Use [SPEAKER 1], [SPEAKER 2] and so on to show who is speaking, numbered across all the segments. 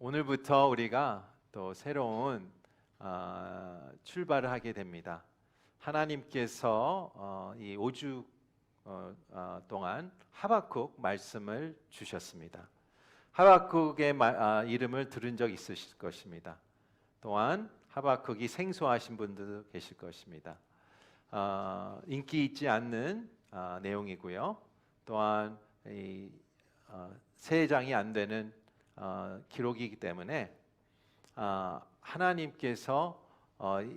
[SPEAKER 1] 오늘부터 우리가 또 새로운 출발을 하게 됩니다. 하나님께서 이 5주 동안 하박국 말씀을 주셨습니다. 하박국의 이름을 들은 적 있으실 것입니다. 또한 하박국이 생소하신 분들도 계실 것입니다. 인기 있지 않는 내용이고요. 또한 세 장이 안 되는 기록이기 때문에 하나님께서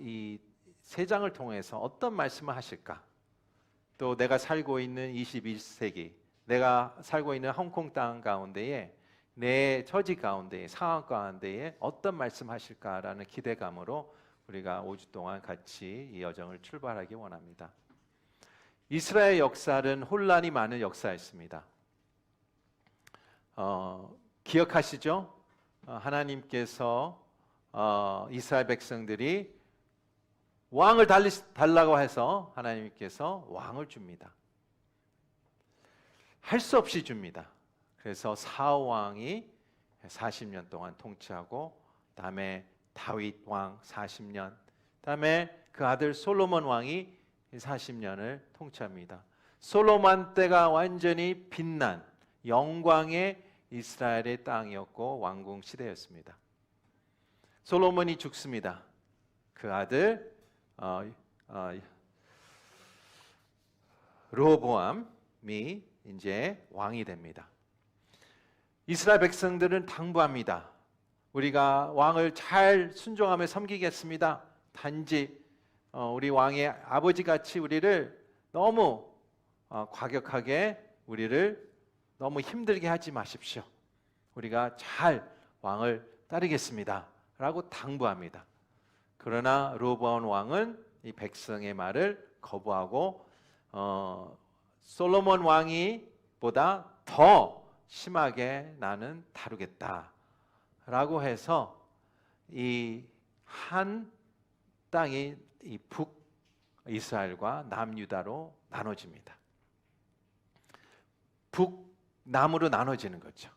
[SPEAKER 1] 이 세 장을 통해서 어떤 말씀을 하실까? 또 내가 살고 있는 21세기, 내가 살고 있는 홍콩 땅 가운데에 내 처지 가운데에 상황 가운데에 어떤 말씀하실까라는 기대감으로 우리가 5주 동안 같이 이 여정을 출발하기 원합니다. 이스라엘 역사는 혼란이 많은 역사였습니다. 기억하시죠? 하나님께서 이스라엘 백성들이 왕을 달라고 해서 하나님께서 왕을 줍니다. 할 수 없이 줍니다. 그래서 사울 왕이 40년 동안 통치하고, 다음에 다윗 왕 40년, 다음에 그 아들 솔로몬 왕이 40년을 통치합니다. 솔로몬 때가 완전히 빛난 영광의 이스라엘의 땅이었고 왕궁 시대였습니다. 솔로몬이 죽습니다. 그 아들 르호보암이 이제 왕이 됩니다. 이스라엘 백성들은 당부합니다. 우리가 왕을 잘 순종하며 섬기겠습니다. 단지 우리 왕의 아버지같이 우리를 너무 과격하게 우리를 너무 힘들게 하지 마십시오. 우리가 잘 왕을 따르겠습니다 라고 당부합니다. 그러나 르호보암 왕은 이 백성의 말을 거부하고 솔로몬 왕이 보다 더 심하게 나는 다루겠다 라고 해서 이 한 땅이 이 북이스라엘과 남유다로 나눠집니다. 북남으로 나눠지는 거죠.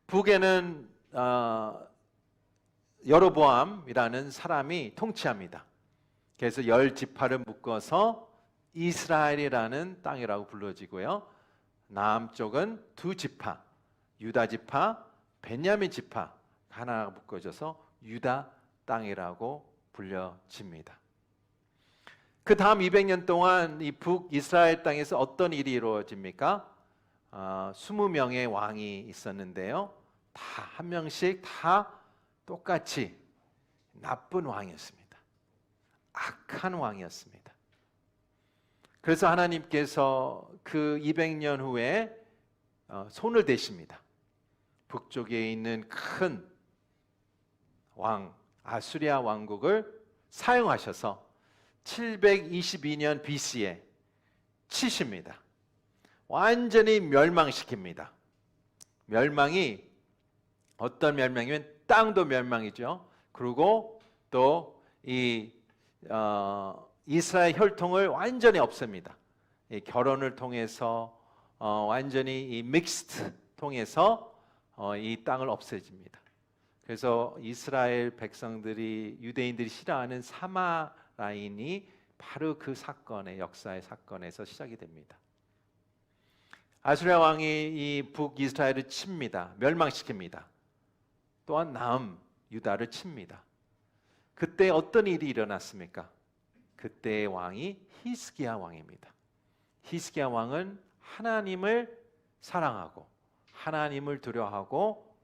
[SPEAKER 1] 북에는 여로보암이라는 사람이 통치합니다. 그래서 10지파를 묶어서 이스라엘이라는 땅이라고 불러지고요. 남쪽은 2지파, 유다 지파, 베냐민 지파 하나 묶어져서 유다 땅이라고 불려집니다. 그 다음 200년 동안 이 북이스라엘 땅에서 어떤 일이 이루어집니까? 20명의 왕이 있었는데요. 다 한 명씩 다 똑같이 나쁜 왕이었습니다. 악한 왕이었습니다. 그래서 하나님께서 그 200년 후에 손을 대십니다. 북쪽에 있는 큰 왕 아수리아 왕국을 사용하셔서 722년 BC에 치십니다. 완전히 멸망시킵니다. 멸망이 어떤 멸망이면 땅도 멸망이죠. 그리고 또 이 이스라엘 혈통을 완전히 없앱니다. 이 결혼을 통해서 완전히 이 믹스트 통해서 이 땅을 없애집니다. 그래서 이스라엘 백성들이 유대인들이 싫어하는 사마 라인이 바로 그 사건의 역사의 사건에서 시작이 됩니다. 아수리아 왕이 이 북이스라엘을 칩니다. 멸망시킵니다. 또한 남 유다를 칩니다. 그때 어떤 일이 일어났습니까? 그때의 왕이 히스기야 왕입니다. 히스기야 왕은 하나님을 사랑하고 하나님을 두려워하고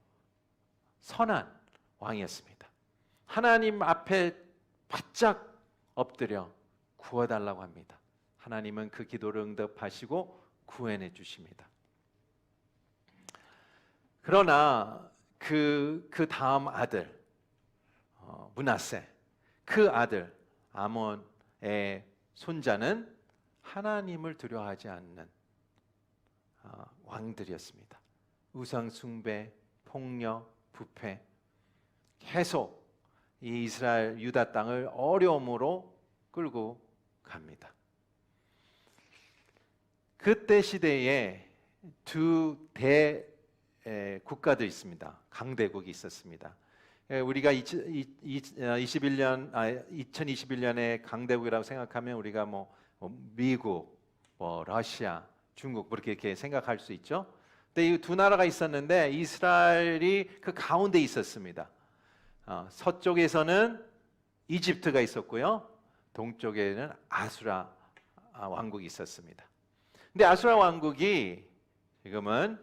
[SPEAKER 1] 선한 왕이었습니다. 하나님 앞에 바짝 엎드려 구워달라고 합니다. 하나님은 그 기도를 응답하시고 구원해 주십니다. 그러나 그 다음 아들 므낫세, 그 아들 아몬의 손자는 하나님을 두려워하지 않는 왕들이었습니다. 우상 숭배, 폭력, 부패, 계속 이 이스라엘 유다 땅을 어려움으로 끌고 갑니다. 그때 시대에 두 국가들이 있습니다. 강대국이 있었습니다. 우리가 2021년에 강대국이라고 생각하면 우리가 미국, 러시아, 중국 이렇게 생각할 수 있죠. 근데 이 두 나라가 있었는데 이스라엘이 그 가운데 있었습니다. 서쪽에서는 이집트가 있었고요. 동쪽에는 아수라 왕국이 있었습니다. 근데 아수라 왕국이 지금은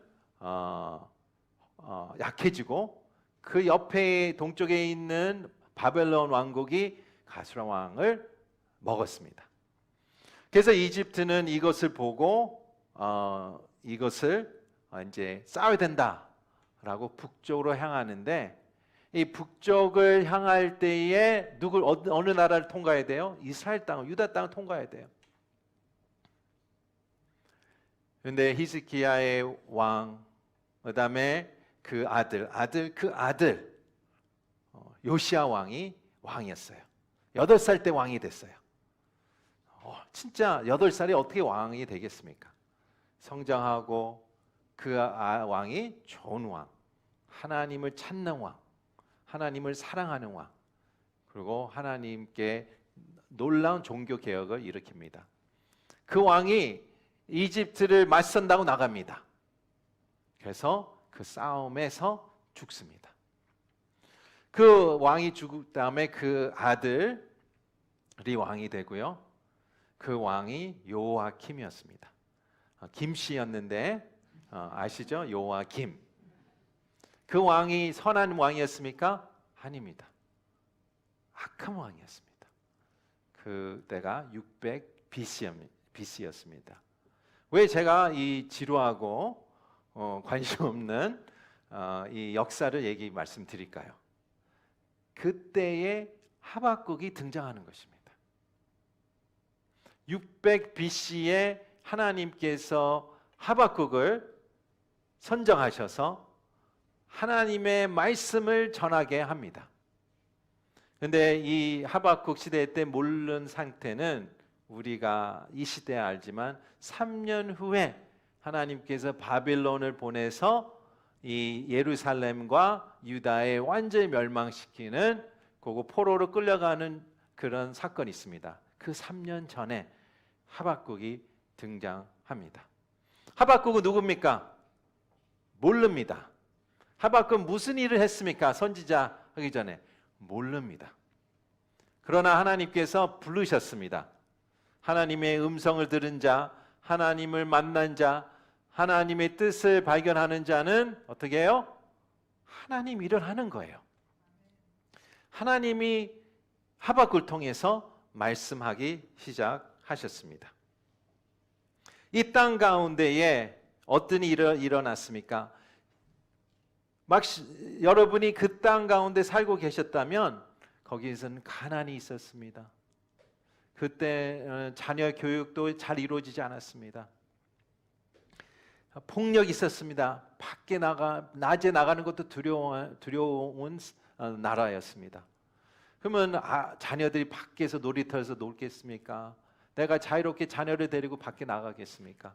[SPEAKER 1] 약해지고 그 옆에 동쪽에 있는 바벨론 왕국이 아수라 왕을 먹었습니다. 그래서 이집트는 이것을 보고 이것을 이제 싸워야 된다라고 북쪽으로 향하는데 이 북쪽을 향할 때에 어느 나라를 통과해야 돼요? 이스라엘 땅을, 유다 땅을 통과해야 돼요. 그런데 히스기야의 왕, 그다음에 그 아들 요시야 왕이 왕이었어요. 8살 때 왕이 됐어요. 진짜 8살에 어떻게 왕이 되겠습니까? 성장하고 그 왕이 좋은 왕, 하나님을 찾는 왕, 하나님을 사랑하는 왕, 그리고 하나님께 놀라운 종교 개혁을 일으킵니다. 그 왕이 이집트를 맞선다고 나갑니다. 그래서 그 싸움에서 죽습니다. 그 왕이 죽은 다음에 그 아들이 왕이 되고요. 그 왕이 요아킴이었습니다. 김씨였는데 아시죠? 요아킴. 그 왕이 선한 왕이었습니까? 아닙니다. 악한 왕이었습니다. 그때가 600 BC였습니다. 왜 제가 이 지루하고 관심 없는 이 역사를 말씀드릴까요? 그때에 하박국이 등장하는 것입니다. 600 BC에 하나님께서 하박국을 선정하셔서 하나님의 말씀을 전하게 합니다. 그런데 이 하박국 시대 때 모르는 상태는 우리가 이 시대에 알지만 3년 후에 하나님께서 바빌론을 보내서 이 예루살렘과 유다에 완전히 멸망시키는 그거 포로로 끌려가는 그런 사건이 있습니다. 그 3년 전에 하박국이 등장합니다. 하박국은 누굽니까? 모릅니다. 하박국 무슨 일을 했습니까? 선지자 하기 전에 모릅니다. 그러나 하나님께서 부르셨습니다. 하나님의 음성을 들은 자, 하나님을 만난 자, 하나님의 뜻을 발견하는 자는 어떻게 해요? 하나님 일을 하는 거예요. 하나님이 하박국을 통해서 말씀하기 시작하셨습니다. 이 땅 가운데에 어떤 일이 일어났습니까? 여러분이 그 땅 가운데 살고 계셨다면 거기에서는 가난이 있었습니다. 그때 자녀 교육도 잘 이루어지지 않았습니다. 폭력이 있었습니다. 낮에 나가는 것도 두려운 나라였습니다. 그러면 자녀들이 밖에서 놀이터에서 놀겠습니까? 내가 자유롭게 자녀를 데리고 밖에 나가겠습니까?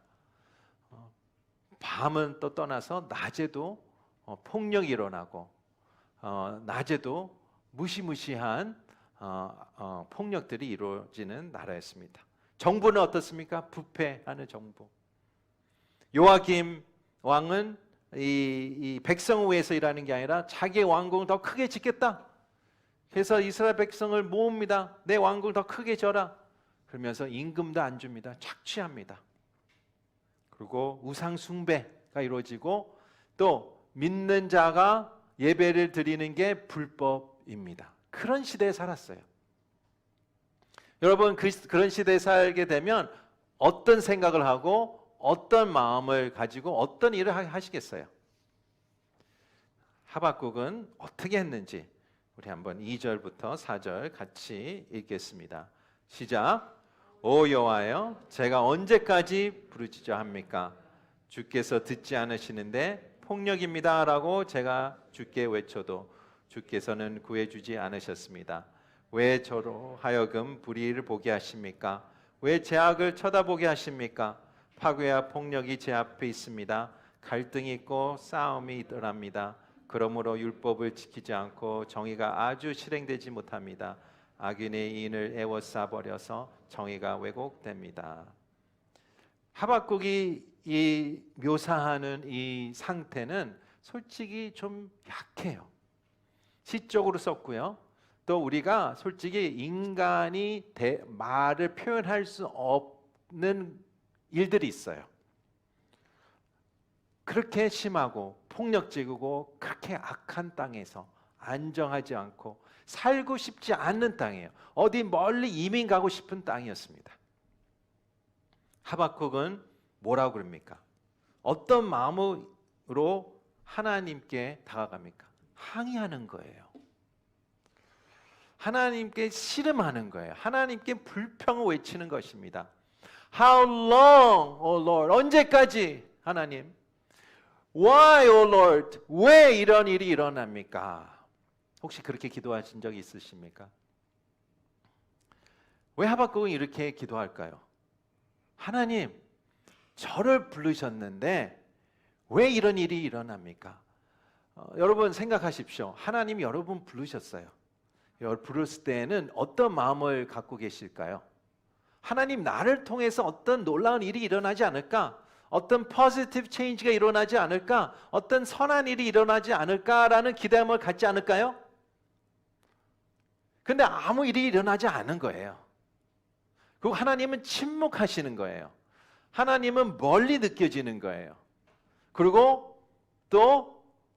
[SPEAKER 1] 밤은 또 떠나서 낮에도 폭력이 일어나고 낮에도 무시무시한 폭력들이 이루어지는 나라였습니다. 정부는 어떻습니까? 부패하는 정부. 요아김 왕은 이 백성을 위해서 일하는 게 아니라 자기의 왕궁을 더 크게 짓겠다. 그래서 이스라엘 백성을 모읍니다. 내 왕궁을 더 크게 져라. 그러면서 임금도 안 줍니다. 착취합니다. 그리고 우상 숭배가 이루어지고 또 믿는 자가 예배를 드리는 게 불법입니다. 그런 시대에 살았어요. 여러분 그런 시대에 살게 되면 어떤 생각을 하고 어떤 마음을 가지고 어떤 일을 하시겠어요? 하박국은 어떻게 했는지 우리 한번 2절부터 4절 같이 읽겠습니다. 시작. 오 여호와여, 제가 언제까지 부르짖어 합니까? 주께서 듣지 않으시는데 폭력입니다 라고 제가 주께 외쳐도 주께서는 구해주지 않으셨습니다. 왜 저로 하여금 불의를 보게 하십니까? 왜 제 악을 쳐다보게 하십니까? 파괴와 폭력이 제 앞에 있습니다. 갈등이 있고 싸움이 일어납니다. 그러므로 율법을 지키지 않고 정의가 아주 실행되지 못합니다. 악인의 이인을 애워싸 버려서 정의가 왜곡됩니다. 하박국이 이 묘사하는 이 상태는 솔직히 좀 약해요. 시적으로 썼고요. 또 우리가 솔직히 인간이 말을 표현할 수 없는 일들이 있어요. 그렇게 심하고 폭력적이고 그렇게 악한 땅에서 안정하지 않고 살고 싶지 않는 땅이에요. 어디 멀리 이민 가고 싶은 땅이었습니다. 하박국은 뭐라고 그럽니까? 어떤 마음으로 하나님께 다가갑니까? 항의하는 거예요. 하나님께 씨름하는 거예요. 하나님께 불평을 외치는 것입니다. How long, O Lord? 언제까지 하나님? Why, O Lord? 왜 이런 일이 일어납니까? 혹시 그렇게 기도하신 적이 있으십니까? 왜 하박국은 이렇게 기도할까요? 하나님, 저를 부르셨는데 왜 이런 일이 일어납니까? 여러분 생각하십시오. 하나님이 여러분 부르셨어요. 부르실 때에는 어떤 마음을 갖고 계실까요? 하나님, 나를 통해서 어떤 놀라운 일이 일어나지 않을까? 어떤 포지티브 체인지가 일어나지 않을까? 어떤 선한 일이 일어나지 않을까라는 기대감을 갖지 않을까요? 근데 아무 일이 일어나지 않은 거예요. 그리고 하나님은 침묵하시는 거예요. 하나님은 멀리 느껴지는 거예요. 그리고 또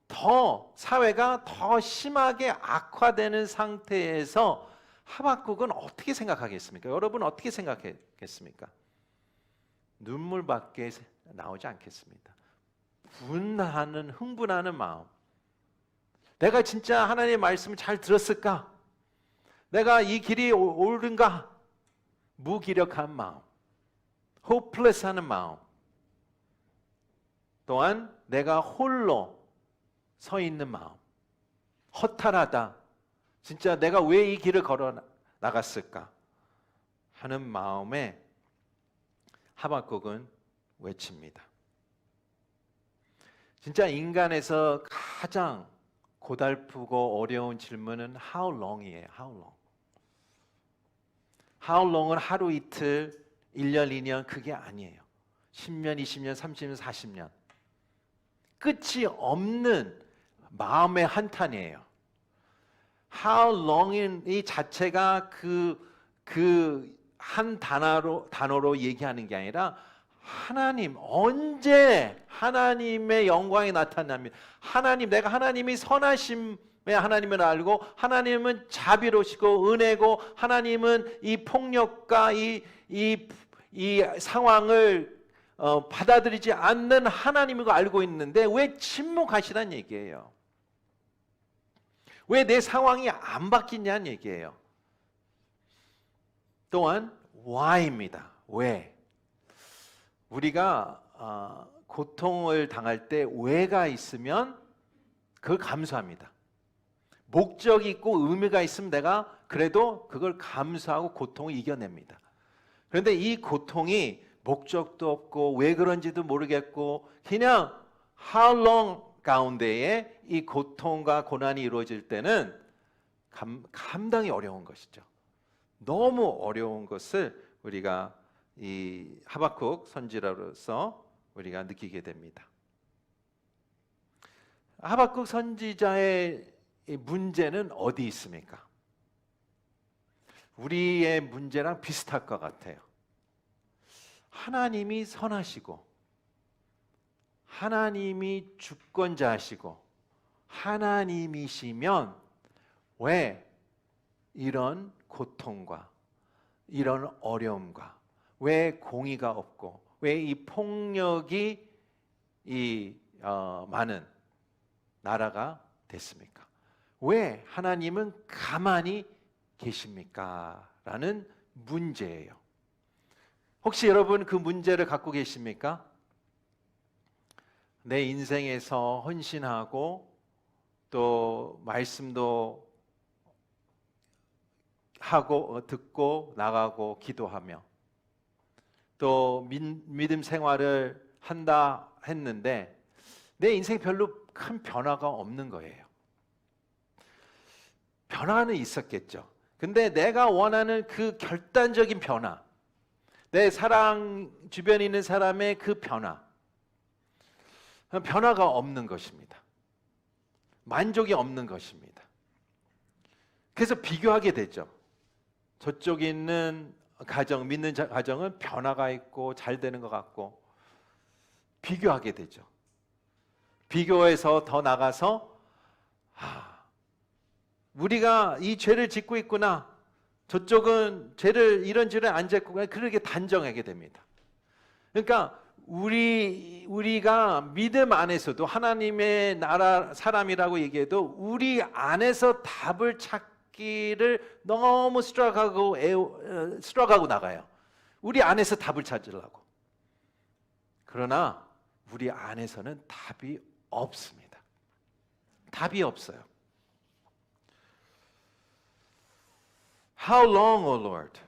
[SPEAKER 1] 더 사회가 더 심하게 악화되는 상태에서 하박국은 어떻게 생각하겠습니까? 여러분 어떻게 생각하겠습니까? 눈물밖에 나오지 않겠습니다. 분하는 흥분하는 마음. 내가 진짜 하나님의 말씀을 잘 들었을까? 내가 이 길이 옳은가? 무기력한 마음, hopeless하는 마음. 또한 내가 홀로 서 있는 마음, 허탈하다. 진짜 내가 왜 이 길을 걸어 나갔을까 하는 마음에 하박국은 외칩니다. 진짜 인간에서 가장 고달프고 어려운 질문은 How long이에요. How long? How long은 하루 이틀, 1년, 2년 그게 아니에요. 10년, 20년, 30년, 40년. 끝이 없는 마음의 한탄이에요. How long인 이 자체가 그 한 단어로 얘기하는 게 아니라 하나님, 언제 하나님의 영광이 나타납니다. 하나님, 내가 하나님이 선하심의 하나님을 알고 하나님은 자비로우시고 은혜고 하나님은 이 폭력과 이 상황을 받아들이지 않는 하나님을 알고 있는데 왜 침묵하시란 얘기예요. 왜 내 상황이 안 바뀌냐는 얘기예요. 또한 why입니다. 왜? 우리가 고통을 당할 때 왜가 있으면 그걸 감수합니다. 목적이 있고 의미가 있으면 내가 그래도 그걸 감수하고 고통을 이겨냅니다. 그런데 이 고통이 목적도 없고 왜 그런지도 모르겠고 그냥 how long 가운데에 이 고통과 고난이 이루어질 때는 감당이 어려운 것이죠. 너무 어려운 것을 우리가 이 하박국 선지자로서 우리가 느끼게 됩니다. 하박국 선지자의 문제는 어디 있습니까? 우리의 문제랑 비슷할 것 같아요. 하나님이 선하시고 하나님이 주권자시고 하나님이시면 왜 이런 고통과 이런 어려움과 왜 공의가 없고 왜 이 폭력이 많은 나라가 됐습니까? 왜 하나님은 가만히 계십니까? 라는 문제예요. 혹시 여러분 그 문제를 갖고 계십니까? 내 인생에서 헌신하고 또 말씀도 하고 듣고 나가고 기도하며 또 믿음 생활을 한다 했는데 내 인생에 별로 큰 변화가 없는 거예요. 변화는 있었겠죠. 근데 내가 원하는 그 결단적인 변화, 내 사랑 주변에 있는 사람의 그 변화가 없는 것입니다. 만족이 없는 것입니다. 그래서 비교하게 되죠. 저쪽에 있는 가정, 믿는 가정은 변화가 있고 잘 되는 것 같고 비교하게 되죠. 비교해서 더 나가서 우리가 이 죄를 짓고 있구나. 저쪽은 이런 죄를 안 짓고 그렇게 단정하게 됩니다. 그러니까 우리가 믿음 안에서도 하나님의 나라 사람이라고 얘기해도 우리 안에서 답을 찾기를 너무 스트럭하고 나가요. 우리 안에서 답을 찾으려고. 그러나 우리 안에서는 답이 없습니다. 답이 없어요. How long, O Lord?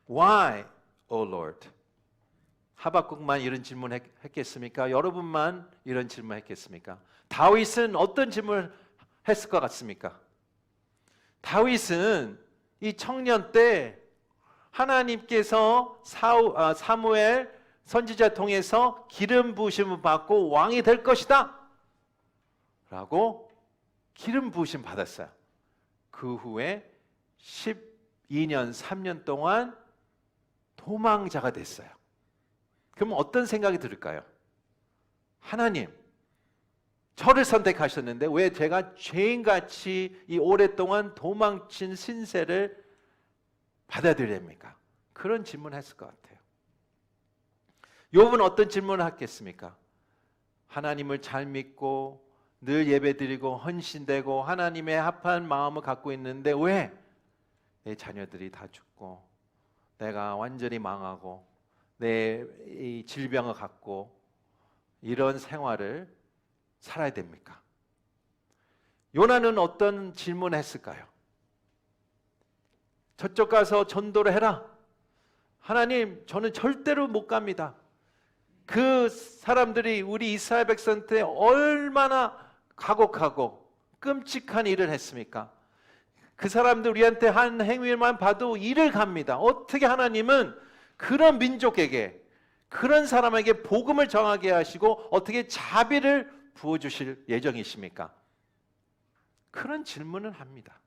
[SPEAKER 1] Why, O Lord? 하박국만 이런 질문 했겠습니까? 여러분만 이런 질문 했겠습니까? 다윗은 어떤 질문을 했을 것 같습니까? 다윗은 이 청년 때 하나님께서 사무엘 선지자 통해서 기름 부으심을 받고 왕이 될 것이다 라고 기름 부으심 받았어요. 그 후에 12년 3년 동안 도망자가 됐어요. 그럼 어떤 생각이 들을까요? 하나님, 저를 선택하셨는데 왜 제가 죄인같이 이 오랫동안 도망친 신세를 받아들여야 합니까? 그런 질문을 했을 것 같아요. 욥은 어떤 질문을 했겠습니까? 하나님을 잘 믿고 늘 예배드리고 헌신되고 하나님의 합한 마음을 갖고 있는데 왜 내 자녀들이 다 죽고 내가 완전히 망하고 내 이 질병을 갖고 이런 생활을 살아야 됩니까? 요나는 어떤 질문을 했을까요? 저쪽 가서 전도를 해라. 하나님, 저는 절대로 못 갑니다. 그 사람들이 우리 이스라엘 백성한테 얼마나 가곡하고 끔찍한 일을 했습니까? 그 사람들 우리한테 한 행위만 봐도 이를 갑니다. 어떻게 하나님은 그런 민족에게, 그런 사람에게 복음을 정하게 하시고 어떻게 자비를 부어주실 예정이십니까? 그런 질문을 합니다.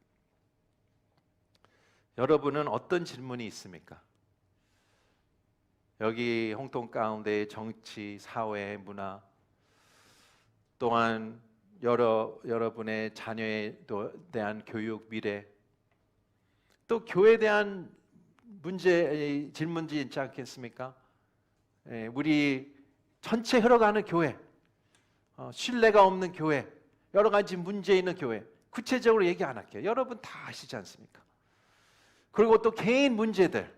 [SPEAKER 1] 여러분은 어떤 질문이 있습니까? 여기 홍통 가운데의 정치, 사회, 문화, 또한 여러분의 자녀에 대한 교육, 미래, 또 교회에 대한 질문지 있지 않겠습니까? 우리 전체 흘러가는 교회, 신뢰가 없는 교회, 여러 가지 문제 있는 교회, 구체적으로 얘기 안 할게요. 여러분 다 아시지 않습니까? 그리고 또 개인 문제들,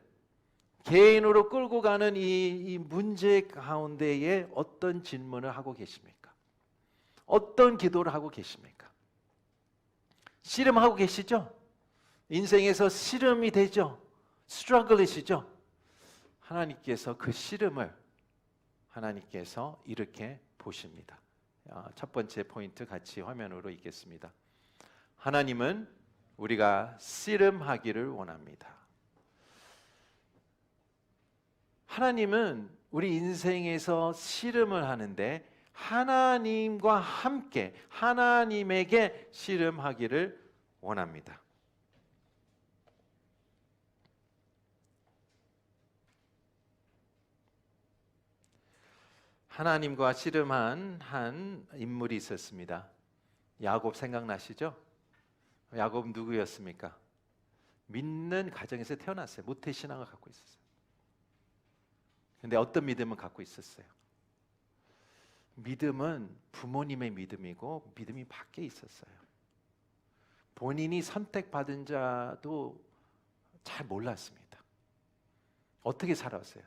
[SPEAKER 1] 개인으로 끌고 가는 이 문제 가운데에 어떤 질문을 하고 계십니까? 어떤 기도를 하고 계십니까? 씨름하고 계시죠? 인생에서 씨름이 되죠? 스트러글이시죠? 하나님께서 그 씨름을 하나님께서 이렇게 보십니다. 첫 번째 포인트 같이 화면으로 읽겠습니다. 하나님은 우리가 씨름하기를 원합니다. 하나님은 우리 인생에서 씨름을 하는데 하나님과 함께 하나님에게 씨름하기를 원합니다. 하나님과 씨름한 한 인물이 있었습니다. 야곱 생각나시죠? 야곱 누구였습니까? 믿는 가정에서 태어났어요. 모태신앙을 갖고 있었어요. 근데 어떤 믿음을 갖고 있었어요? 믿음은 부모님의 믿음이고 믿음이 밖에 있었어요. 본인이 선택받은 자도 잘 몰랐습니다. 어떻게 살았어요?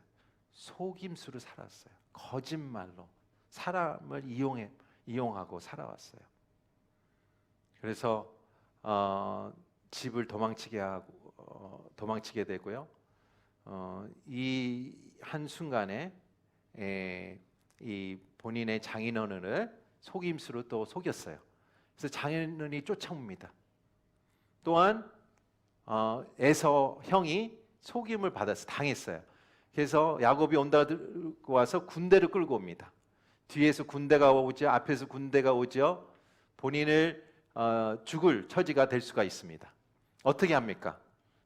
[SPEAKER 1] 속임수로 살았어요. 거짓말로 사람을 이용하고 살아왔어요. 그래서 집을 도망치게 되고요. 이 한순간에 이 본인의 장인어른을 속임수로 또 속였어요. 그래서 장인어른이 쫓아옵니다. 또한 에서 형이 속임을 받아서 당했어요. 그래서 야곱이 온다고 와서 군대를 끌고 옵니다. 뒤에서 군대가 오죠. 앞에서 군대가 오죠. 본인을 죽을 처지가 될 수가 있습니다. 어떻게 합니까?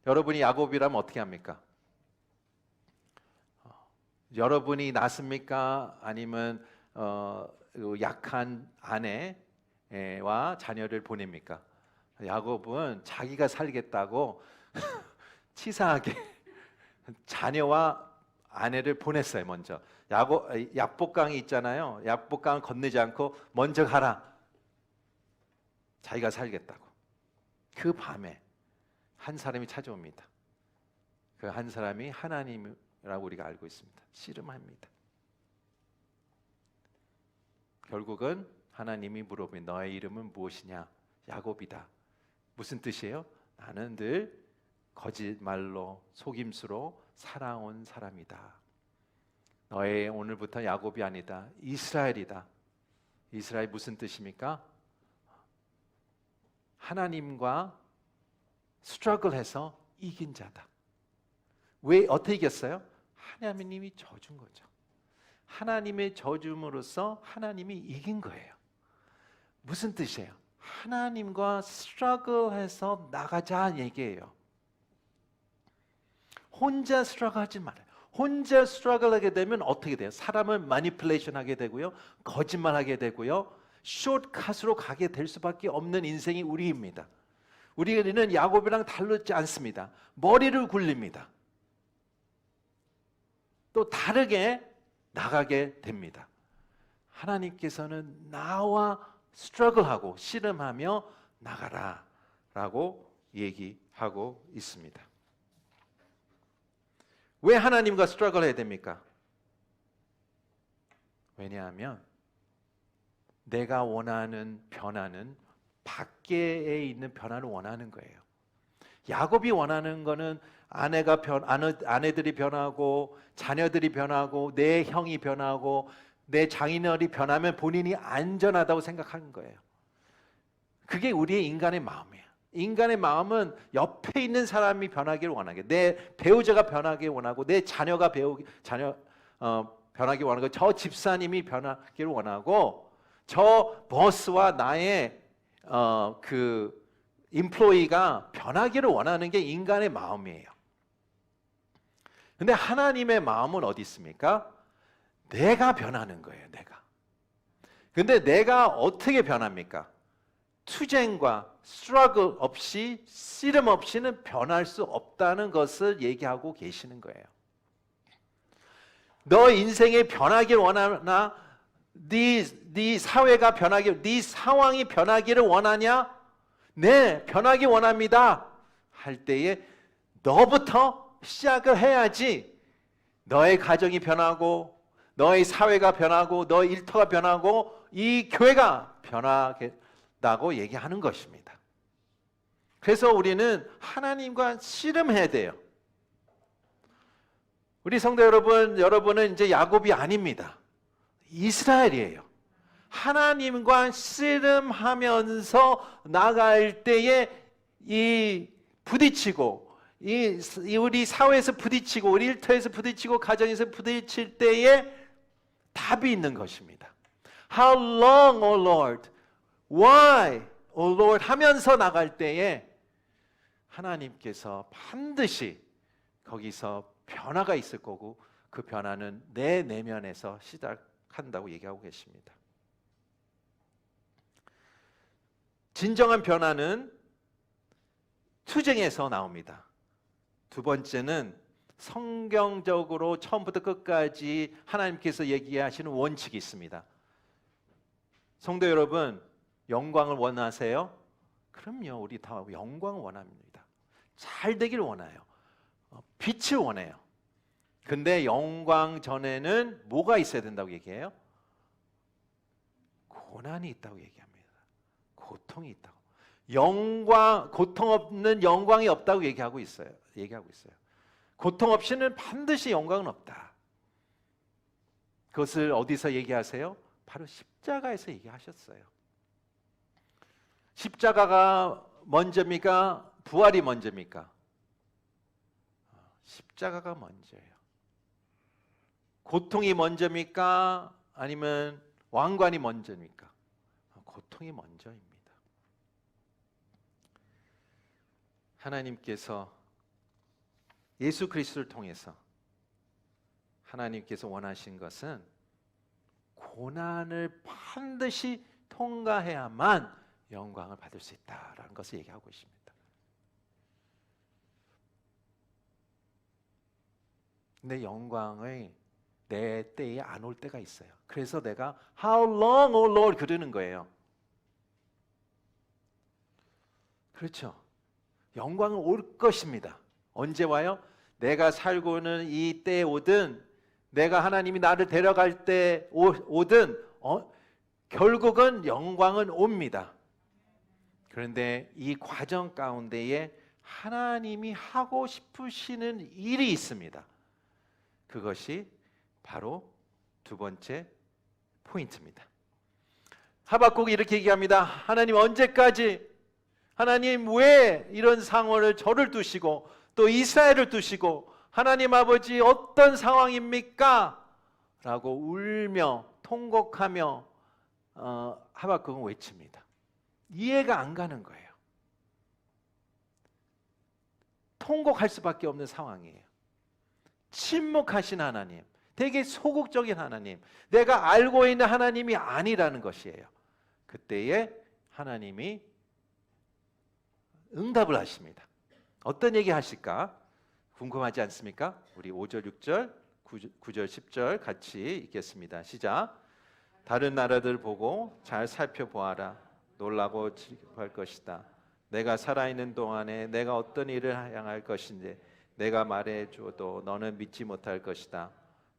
[SPEAKER 1] 여러분이 야곱이라면 어떻게 합니까? 여러분이 낫습니까? 아니면 약한 아내와 자녀를 보냅니까? 야곱은 자기가 살겠다고 치사하게 자녀와 아내를 보냈어요. 먼저 약복강이 있잖아요. 약복강 건너지 않고 먼저 가라. 자기가 살겠다고. 그 밤에 한 사람이 찾아옵니다. 그 한 사람이 하나님이라고 우리가 알고 있습니다. 씨름합니다. 결국은 하나님이 물어보니 너의 이름은 무엇이냐? 야곱이다. 무슨 뜻이에요? 나는 늘 거짓말로 속임수로 살아온 사람이다. 너의 오늘부터 야곱이 아니다. 이스라엘이다. 이스라엘 무슨 뜻입니까? 하나님과 스트러글해서 이긴 자다. 왜 어떻게 이겼어요? 하나님이 져준 거죠. 하나님의 져줌으로써 하나님이 이긴 거예요. 무슨 뜻이에요? 하나님과 스트러글해서 나가자 얘기예요. 혼자 스트러글하지 말아요. 혼자 스트러글하게 되면 어떻게 돼요? 사람을 마니플레이션 하게 되고요, 거짓말하게 되고요, 숏컷으로 가게 될 수밖에 없는 인생이 우리입니다. 우리는 야곱이랑 다르지 않습니다. 머리를 굴립니다. 또 다르게 나가게 됩니다. 하나님께서는 나와 스트러글하고 씨름하며 나가라 라고 얘기하고 있습니다. 왜 하나님과 스트러글 해야 됩니까? 왜냐하면 내가 원하는 변화는 밖에 있는 변화를 원하는 거예요. 야곱이 원하는 거는 아내들이 변하고 자녀들이 변하고 내 형이 변하고 내 장인어른이 변하면 본인이 안전하다고 생각하는 거예요. 그게 우리의 인간의 마음이에요. 인간의 마음은 옆에 있는 사람이 변하기를 원하게, 내 배우자가 변하기를 원하고, 내 자녀가 변하기를 원하고, 저 집사님이 변하기를 원하고, 저 버스와 나의 그 임플로이가 변하기를 원하는 게 인간의 마음이에요. 근데 하나님의 마음은 어디 있습니까? 내가 변하는 거예요. 내가. 근데 내가 어떻게 변합니까? 투쟁과 스트러글 없이, 씨름 없이는 변할 수 없다는 것을 얘기하고 계시는 거예요. 너 인생에 변하길 원하나? 네 사회가 변하길, 네 상황이 변하기를 원하냐? 네, 변하기 원합니다. 할 때에 너부터 시작을 해야지 너의 가정이 변하고, 너의 사회가 변하고, 너의 일터가 변하고, 이 교회가 변하겠다고 얘기하는 것입니다. 그래서 우리는 하나님과 씨름해야 돼요. 우리 성도 여러분, 여러분은 이제 야곱이 아닙니다. 이스라엘이에요. 하나님과 씨름하면서 나갈 때에 이 부딪히고, 우리 사회에서 부딪히고, 우리 일터에서 부딪히고, 가정에서 부딪힐 때에 답이 있는 것입니다. How long, O Lord? Why, O Lord? 하면서 나갈 때에 하나님께서 반드시 거기서 변화가 있을 거고, 그 변화는 내 내면에서 시작한다고 얘기하고 계십니다. 진정한 변화는 투쟁에서 나옵니다. 두 번째는 성경적으로 처음부터 끝까지 하나님께서 얘기하시는 원칙이 있습니다. 성도 여러분, 영광을 원하세요? 그럼요, 우리 다 영광을 원합니다. 잘 되길 원해요. 빛을 원해요. 근데 영광 전에는 뭐가 있어야 된다고 얘기해요? 고난이 있다고 얘기합니다. 고통이 있다고. 고통 없는 영광이 없다고 얘기하고 있어요. 고통 없이는 반드시 영광은 없다. 그것을 어디서 얘기하세요? 바로 십자가에서 얘기하셨어요. 십자가가 먼저입니까? 부활이 먼저입니까? 십자가가 먼저예요. 고통이 먼저입니까? 아니면 왕관이 먼저입니까? 고통이 먼저입니다. 하나님께서 예수 그리스도를 통해서 하나님께서 원하신 것은 고난을 반드시 통과해야만 영광을 받을 수 있다라는 것을 얘기하고 있습니다. 근데 영광의 내 때에 안 올 때가 있어요. 그래서 내가 How long, O Lord 그러는 거예요. 그렇죠. 영광은 올 것입니다. 언제 와요? 내가 살고 있는 이 때에 오든 내가 하나님이 나를 데려갈 때 오든 결국은 영광은 옵니다. 그런데 이 과정 가운데에 하나님이 하고 싶으시는 일이 있습니다. 그것이 바로 두 번째 포인트입니다. 하박국이 이렇게 얘기합니다. 하나님 언제까지, 하나님 왜 이런 상황을 저를 두시고 또 이스라엘을 두시고 하나님 아버지 어떤 상황입니까? 라고 울며 통곡하며 하박국은 외칩니다. 이해가 안 가는 거예요. 통곡할 수밖에 없는 상황이에요. 침묵하신 하나님, 되게 소극적인 하나님, 내가 알고 있는 하나님이 아니라는 것이에요. 그때에 하나님이 응답을 하십니다. 어떤 얘기 하실까? 궁금하지 않습니까? 우리 5절, 6절, 9절, 10절 같이 읽겠습니다. 시작. 다른 나라들 보고 잘 살펴보아라. 놀라고 즐거워할 것이다. 내가 살아있는 동안에 내가 어떤 일을 향할 것인지 내가 말해줘도 너는 믿지 못할 것이다.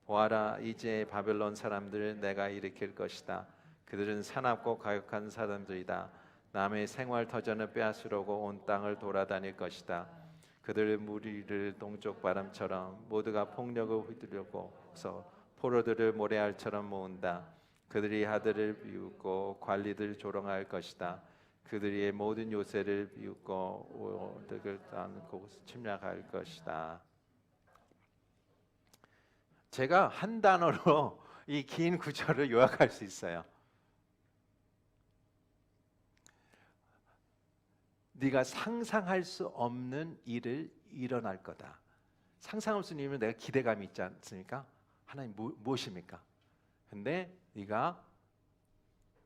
[SPEAKER 1] 보아라, 이제 바벨론 사람들을 내가 일으킬 것이다. 그들은 사납고 가혹한 사람들이다. 남의 생활 터전을 빼앗으려고 온 땅을 돌아다닐 것이다. 그들의 무리를 동쪽 바람처럼 모두가 폭력을 휘두르고서 포로들을 모래알처럼 모은다. 그들이 하들을 비웃고 관리들 조롱할 것이다. 그들의 모든 요새를 비웃고 오득을 딴 곳을 침략할 것이다. 제가 한 단어로 이 긴 구절을 요약할 수 있어요. 네가 상상할 수 없는 일을 일어날 거다. 상상할 수 없는 일은 내가 기대감이 있지 않습니까? 하나님 무엇입니까? 근데 네가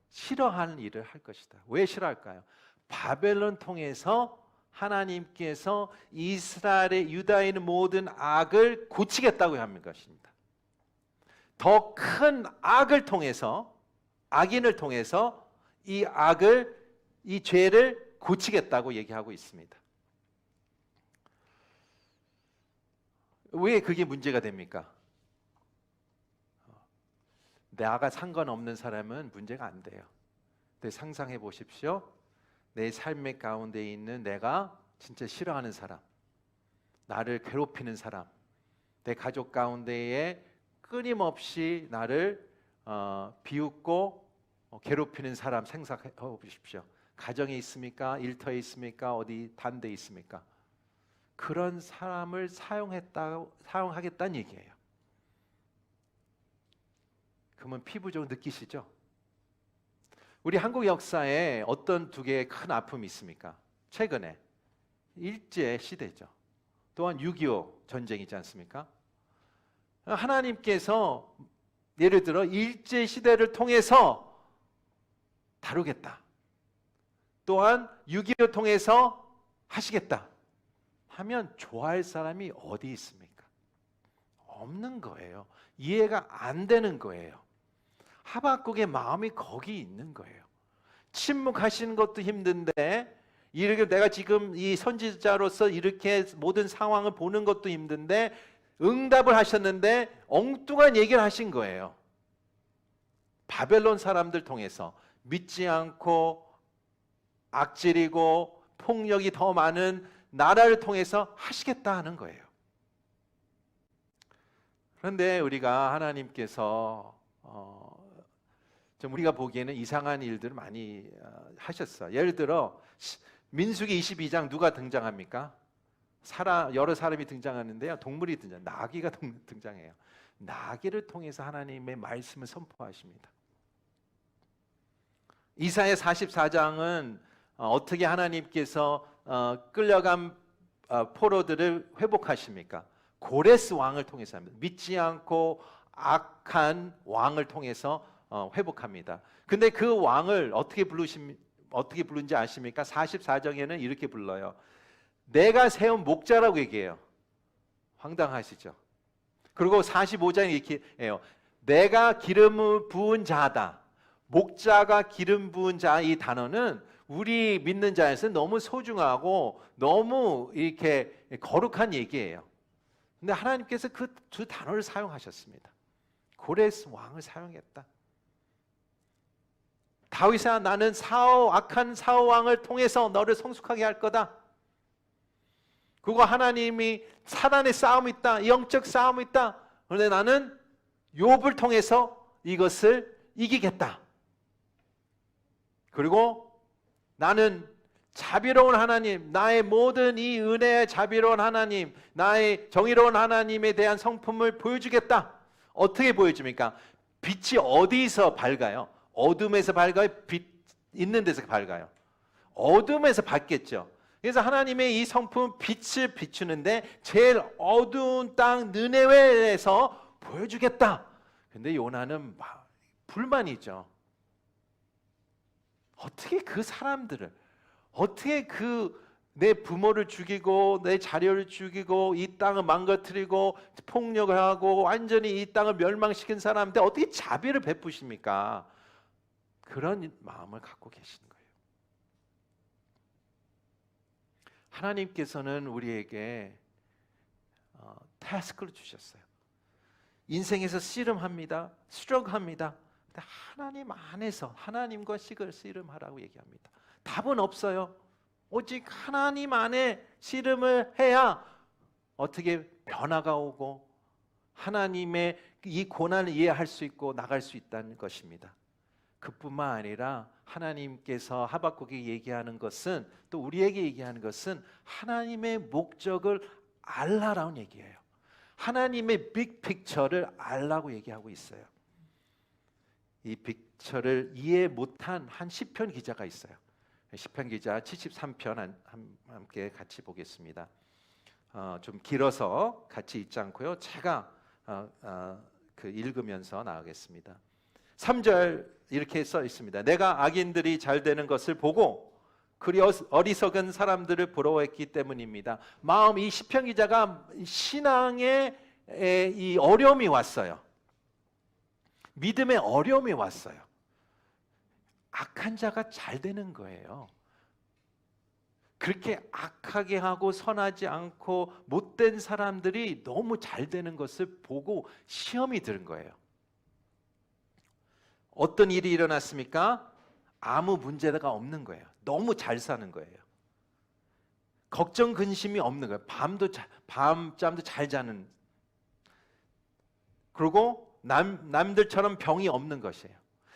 [SPEAKER 1] 싫어하는 일을 할 것이다. 왜 싫어할까요? 바벨론 통해서 하나님께서 이스라엘의 유다에 있는 모든 악을 고치겠다고 하는 것입니다. 더 큰 악을 통해서, 악인을 통해서 이 악을, 이 죄를 고치겠다고 얘기하고 있습니다. 왜 그게 문제가 됩니까? 나가 상관없는 사람은 문제가 안 돼요. 근데 상상해 보십시오. 내 삶의 가운데 있는 내가 진짜 싫어하는 사람, 나를 괴롭히는 사람, 내 가족 가운데에 끊임없이 나를 비웃고 괴롭히는 사람 생각해 보십시오. 가정에 있습니까? 일터에 있습니까? 어디 단 데 있습니까? 그런 사람을 사용하겠다는 얘기예요. 그러면 피부적으로 느끼시죠? 우리 한국 역사에 어떤 두 개의 큰 아픔이 있습니까? 최근에 일제 시대죠. 또한 6.25 전쟁이지 않습니까? 하나님께서 예를 들어 일제 시대를 통해서 다루겠다. 또한 6.25를 통해서 하시겠다 하면 좋아할 사람이 어디 있습니까? 없는 거예요. 이해가 안 되는 거예요. 하박국의 마음이 거기 있는 거예요. 침묵하시는 것도 힘든데, 이렇게 내가 지금 이 선지자로서 이렇게 모든 상황을 보는 것도 힘든데 응답을 하셨는데 엉뚱한 얘기를 하신 거예요. 바벨론 사람들 통해서 믿지 않고 악질이고 폭력이 더 많은 나라를 통해서 하시겠다 하는 거예요. 그런데 우리가 하나님께서 좀 우리가 보기에는 이상한 일들을 많이 하셨어. 예를 들어 민수기 22장 누가 등장합니까? 여러 사람이 등장하는데요. 동물이 나귀가 등장해요. 나귀를 통해서 하나님의 말씀을 선포하십니다. 이사야 44장은 어떻게 하나님께서 끌려간 포로들을 회복하십니까? 고레스 왕을 통해서 합니다. 믿지 않고 악한 왕을 통해서 회복합니다. 근데 그 왕을 어떻게 부른지 아십니까? 44장에는 이렇게 불러요. 내가 세운 목자라고 얘기해요. 황당하시죠? 그리고 45장에 이렇게 해요. 내가 기름을 부은 자다. 목자가 기름 부은 자, 이 단어는 우리 믿는 자에서 너무 소중하고 너무 이렇게 거룩한 얘기예요. 근데 하나님께서 그 두 단어를 사용하셨습니다. 고레스 왕을 사용했다. 다윗아, 나는 악한 사울 왕을 통해서 너를 성숙하게 할 거다. 그리고 하나님이 사단의 싸움이 있다. 영적 싸움이 있다. 그런데 나는 욥을 통해서 이것을 이기겠다. 그리고 나는 자비로운 하나님, 나의 모든 이 은혜의 자비로운 하나님, 나의 정의로운 하나님에 대한 성품을 보여주겠다. 어떻게 보여줍니까? 빛이 어디서 밝아요? 어둠에서 밝아요? 빛 있는 데서 밝아요? 어둠에서 밝겠죠. 그래서 하나님의 이 성품은 빛을 비추는데 제일 어두운 땅 느네웨에서 보여주겠다. 근데 요나는 불만이죠. 어떻게 그 사람들을, 어떻게 내 부모를 죽이고 내 자녀를 죽이고 이 땅을 망가뜨리고 폭력을 하고 완전히 이 땅을 멸망시킨 사람한테 어떻게 자비를 베푸십니까? 그런 마음을 갖고 계시는 거예요. 하나님께서는 우리에게 태스크를 주셨어요. 인생에서 씨름합니다. 스트럭합니다. 근데 하나님 안에서 하나님과 씨름하라고 얘기합니다. 답은 없어요. 오직 하나님 안에 씨름을 해야 어떻게 변화가 오고 하나님의 이 고난을 이해할 수 있고 나갈 수 있다는 것입니다. 그뿐만 아니라 하나님께서 하박국에 얘기하는 것은, 또 우리에게 얘기하는 것은 하나님의 목적을 알라라는 얘기예요. 하나님의 빅픽처를 알라고 얘기하고 있어요. 이 픽처를 이해 못한 한 시편 기자가 있어요. 시편 기자 73편 함께 같이 보겠습니다. 좀 길어서 같이 읽지 않고요. 제가 읽으면서 나가겠습니다. 3절 이렇게 써 있습니다. 내가 악인들이 잘 되는 것을 보고 그리 어리석은 사람들을 부러워했기 때문입니다. 이 시편 기자가 신앙에 이 어려움이 왔어요. 믿음의 어려움이 왔어요. 악한 자가 잘 되는 거예요. 그렇게 악하게 하고 선하지 않고 못된 사람들이 너무 잘 되는 것을 보고 시험이 드는 거예요. 어떤 일이 일어났습니까? 아무 문제가 없는 거예요. 너무 잘 사는 거예요. 걱정 근심이 없는 거예요. 밤잠도 잘 자는. 그리고 남들처럼 병이 없는 것이에요.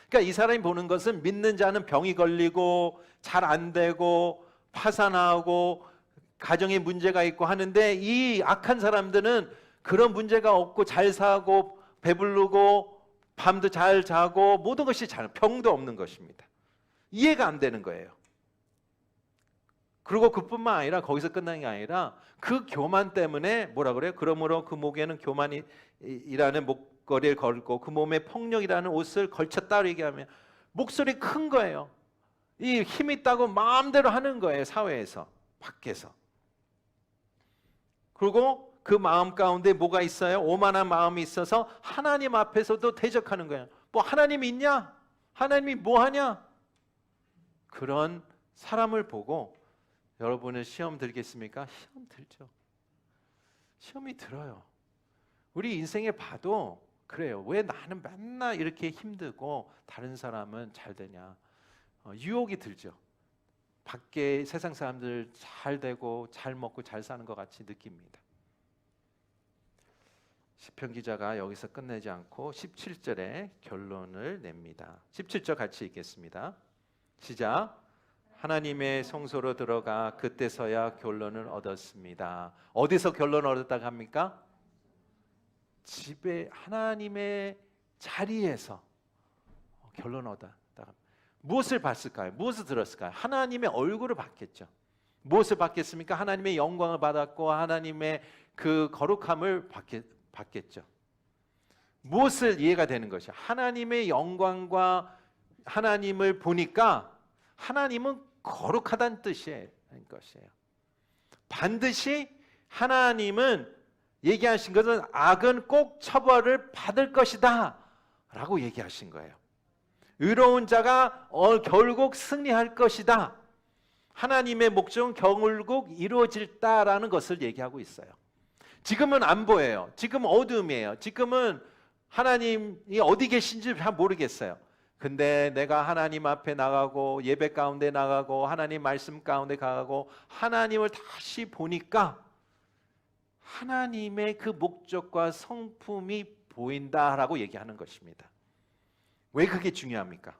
[SPEAKER 1] 그러니까 이 사람이 보는 것은 믿는 자는 병이 걸리고 잘 안 되고 파산하고 가정에 문제가 있고 하는데, 이 악한 사람들은 그런 문제가 없고 잘 사고 배부르고 밤도 잘 자고 모든 것이 병도 없는 것입니다. 이해가 안 되는 거예요. 그리고 그뿐만 아니라 거기서 끝난 게 아니라 그 교만 때문에 뭐라 그래요? 그러므로 그 목에는 교만이라는 목걸이를 걸고 그 몸에 폭력이라는 옷을 걸쳤다 얘기하면 목소리 큰 거예요. 이 힘 있다고 마음대로 하는 거예요. 사회에서, 밖에서. 그리고 그 마음 가운데 뭐가 있어요? 오만한 마음이 있어서 하나님 앞에서도 대적하는 거예요. 뭐 하나님이 있냐? 하나님이 뭐 하냐? 그런 사람을 보고 여러분은 시험 들겠습니까? 시험 들죠. 시험이 들어요. 우리 인생에 봐도 그래요. 왜 나는 맨날 이렇게 힘들고 다른 사람은 잘 되냐? 유혹이 들죠. 밖에 세상 사람들 잘 되고 잘 먹고 잘 사는 것 같이 느낍니다. 시편 기자가 여기서 끝내지 않고 17절에 결론을 냅니다. 17절 같이 읽겠습니다. 시작. 하나님의 성소로 들어가 그때서야 결론을 얻었습니다. 어디서 결론을 얻었다고 합니까? 집에 하나님의 자리에서 결론을 얻었다. 무엇을 봤을까요? 무엇을 들었을까요? 하나님의 얼굴을 봤겠죠. 무엇을 봤겠습니까? 하나님의 영광을 받았고 하나님의 그 거룩함을 받겠죠. 무엇을 이해가 되는 것이야? 하나님의 영광과 하나님을 보니까 하나님은 거룩하다는 뜻이에요. 반드시 하나님은 얘기하신 것은 악은 꼭 처벌을 받을 것이다 라고 얘기하신 거예요. 의로운 자가 결국 승리할 것이다. 하나님의 목적은 결국 이루어질다라는 것을 얘기하고 있어요. 지금은 안 보여요. 지금 어둠이에요. 지금은 하나님이 어디 계신지 잘 모르겠어요. 근데 내가 하나님 앞에 나가고 예배 가운데 나가고 하나님 말씀 가운데 가고 하나님을 다시 보니까 하나님의 그 목적과 성품이 보인다라고 얘기하는 것입니다. 왜 그게 중요합니까?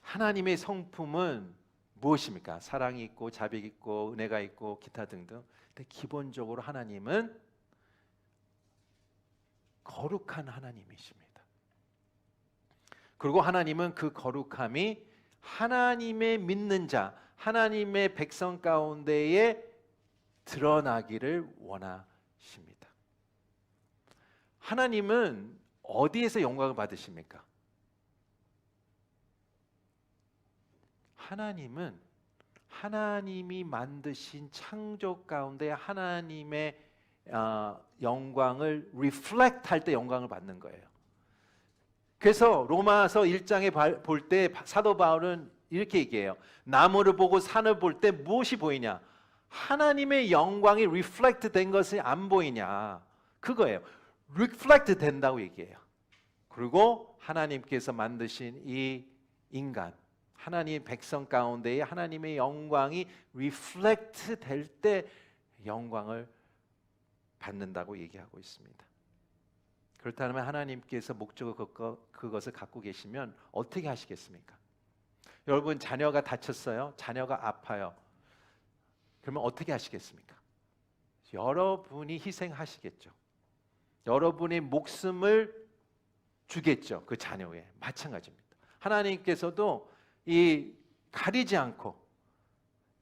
[SPEAKER 1] 하나님의 성품은 무엇입니까? 사랑이 있고 자비가 있고 은혜가 있고 기타 등등. 근데 기본적으로 하나님은 거룩한 하나님이십니다. 그리고 하나님은 그 거룩함이 하나님의 믿는 자, 하나님의 백성 가운데에 드러나기를 원하십니다. 하나님은 어디에서 영광을 받으십니까? 하나님은 하나님이 만드신 창조 가운데 하나님의 영광을 reflect 할 때 영광을 받는 거예요. 그래서 로마서 1장에 볼 때 사도 바울은 이렇게 얘기해요. 나무를 보고 산을 볼 때 무엇이 보이냐? 하나님의 영광이 reflect 된 것이 안 보이냐? 그거예요. reflect 된다고 얘기해요. 그리고 하나님께서 만드신 이 인간, 하나님의 백성 가운데에 하나님의 영광이 reflect 될 때 영광을 받는다고 얘기하고 있습니다. 그렇다면 하나님께서 목적을 그것을 갖고 계시면 어떻게 하시겠습니까? 여러분 자녀가 다쳤어요. 자녀가 아파요. 그러면 어떻게 하시겠습니까? 여러분이 희생하시겠죠. 여러분의 목숨을 주겠죠. 그 자녀 위에. 마찬가지입니다. 하나님께서도 이 가리지 않고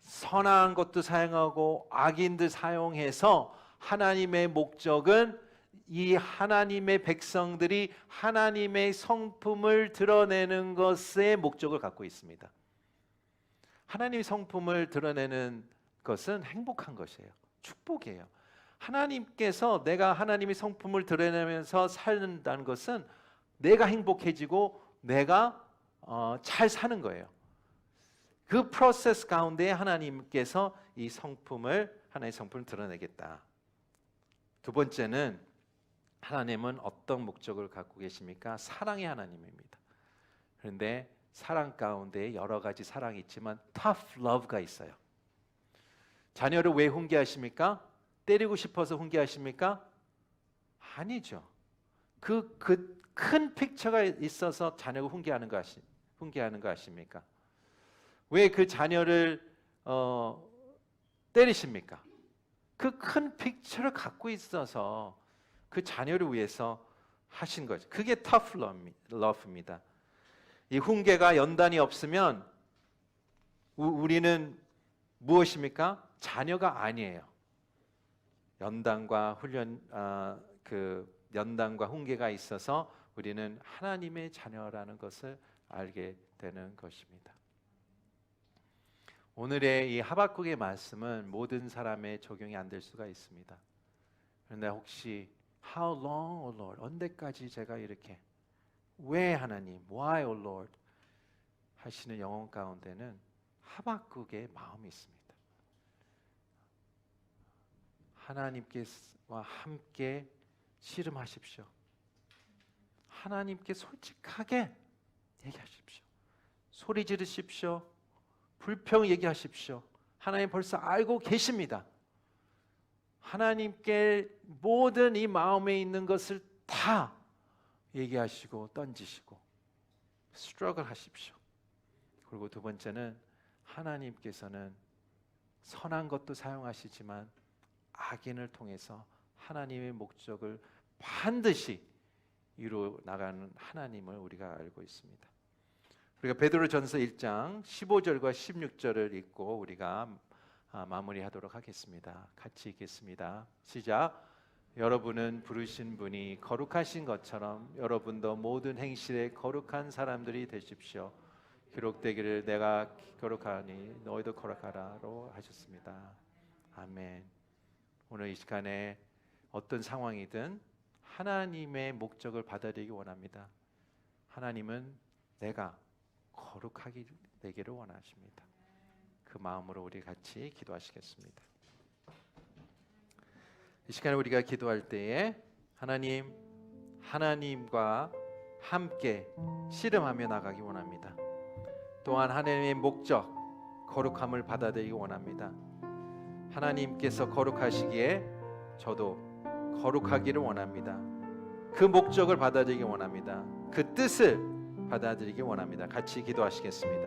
[SPEAKER 1] 선한 것도 사용하고 악인들 사용해서 하나님의 목적은 이 하나님의 백성들이 하나님의 성품을 드러내는 것에 목적을 갖고 있습니다. 하나님의 성품을 드러내는 것은 행복한 것이에요. 축복이에요. 하나님께서 내가 하나님의 성품을 드러내면서 살는다는 것은 내가 행복해지고 내가 잘 사는 거예요. 그 프로세스 가운데 하나님께서 이 성품을 하나님의 성품을 드러내겠다. 두 번째는 하나님은 어떤 목적을 갖고 계십니까? 사랑의 하나님입니다. 그런데 사랑 가운데 여러 가지 사랑이 있지만 tough love가 있어요. 자녀를 왜 훈계하십니까? 때리고 싶어서 훈계하십니까? 아니죠. 그 큰 픽처가 있어서 자녀를 훈계하는 거 아십니까? 왜 그 자녀를 때리십니까? 그 큰 픽처를 갖고 있어서 그 자녀를 위해서 하신 거죠. 그게 tough love입니다. 이 훈계가 연단이 없으면 우리는 무엇입니까? 자녀가 아니에요. 연단과 연단과 훈계가 있어서 우리는 하나님의 자녀라는 것을 알게 되는 것입니다. 오늘의 이 하박국의 말씀은 모든 사람의 적용이 안 될 수가 있습니다. 그런데 혹시 How long, O Lord? 언제까지 제가 이렇게 왜 하나님, Why, O Lord? 하시는 영혼 가운데는 하박국의 마음이 있습니다. 하나님께와 함께 씨름하십시오. 하나님께 솔직하게 얘기하십시오. 소리 지르십시오. 불평 얘기하십시오. 하나님 벌써 알고 계십니다. 하나님께 모든 이 마음에 있는 것을 다 얘기하시고 던지시고 스트러글 하십시오. 그리고 두 번째는 하나님께서는 선한 것도 사용하시지만 악인을 통해서 하나님의 목적을 반드시 이루어 나가는 하나님을 우리가 알고 있습니다. 우리가 베드로전서 1장 15절과 16절을 읽고 우리가 마무리하도록 하겠습니다. 같이 읽겠습니다. 시작. 여러분은 부르신 분이 거룩하신 것처럼 여러분도 모든 행실에 거룩한 사람들이 되십시오. 기록되기를 내가 거룩하니 너희도 거룩하라로 하셨습니다. 아멘. 오늘 이 시간에 어떤 상황이든 하나님의 목적을 받아들이기 원합니다. 하나님은 내가 거룩하게 되기를 원하십니다. 그 마음으로 우리 같이 기도하시겠습니다. 이 시간에 우리가 기도할 때에 하나님과 함께 씨름하며 나가기 원합니다. 또한 하나님의 목적, 거룩함을 받아들이기 원합니다. 하나님께서 거룩하시기에 저도 거룩하기를 원합니다. 그 목적을 받아들이기 원합니다. 그 뜻을 받아들이기 원합니다. 같이 기도하시겠습니다.